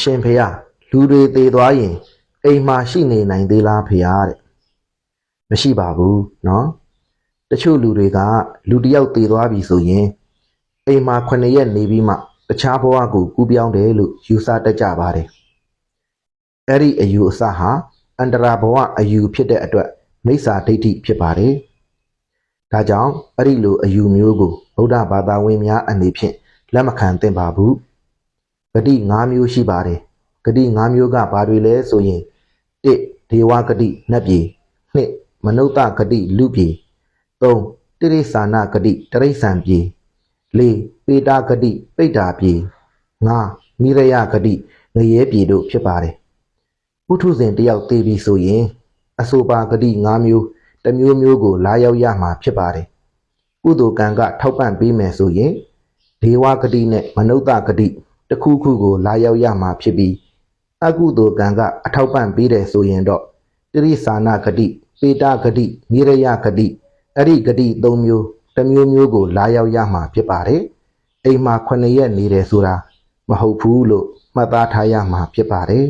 ရှင်ဖေယလူတွေသေးသွားရင်အိမ်မှာရှိနေနိုင်သေးလားဖေယတဲ့မရှိပါဘူးနော်တချို့လူတွေကလူတယောက်သေးသွားပြီဆိုရင်အိမ်မှာ9ရက်နေပြီးမှတခြားဘဝကိုကူးပြောင်းတယ်လို့ယူဆတတ်ကြပါတယ်အဲ့ဒီအယူအဆဟာအန္တရာဘဝအယူဖြစ်တဲ့အတွက်မိစ္ဆာဒိဋ္ဌိဖြစ်ပါတယ်ဒါကြောင့်အဲ့ဒီလိုအယူမျိုးကိုဗုဒ္ဓဘာသာဝင်များအနေဖြင့်လက်မခံသင့်ပါဘူးဂတိ5မျိုးရှိပါတယ်ဂတိ5မျိုးကဘာတွေလဲဆိုရင်1ဒေဝဂတိနတ်ပြည်2မနုဿဂတိလူပြည်3တိရိစ္ဆာနဂတိတိရိစ္ဆာန်ပြည်4ပေတာဂတိပိဋ္ဌာပြည်5နိရယဂတိငရဲပြည်တို့ဖြစ်ပါတယ်ပုထုဇဉ်တယောက်သေပြီဆိုရင်အဆိုပါဂတိ5မျိုးတစ်မျိုးမျိုးကိုလာရောက်ရမှာဖြစ်ပါတယ်ကုသိုလ်ကံကထောက်ပံ့ပေးမယ်ဆိုရင်ဒေဝဂတိနဲ့မနုဿဂတိတစ်ခုခုကိုလာရောက်ရမှာဖြစ်ပြီးအကုသိုလ်ကံကအထောက်ပံ့ပေးတယ်ဆိုရင်တော့တိရိစ္ဆာနဂတိပေတာဂတိနိရယဂတိအဲ့ဒီဂတိ3မျိုးတစ်မျိုးမျိုးကိုလာရောက်ရမှာဖြစ်ပါတယ်အိမ်မှာ9ရက်နေတယ်ဆိုတာမဟုတ်ဘူးလို့မှတ်သားထားရမှာဖြစ်ပါတယ်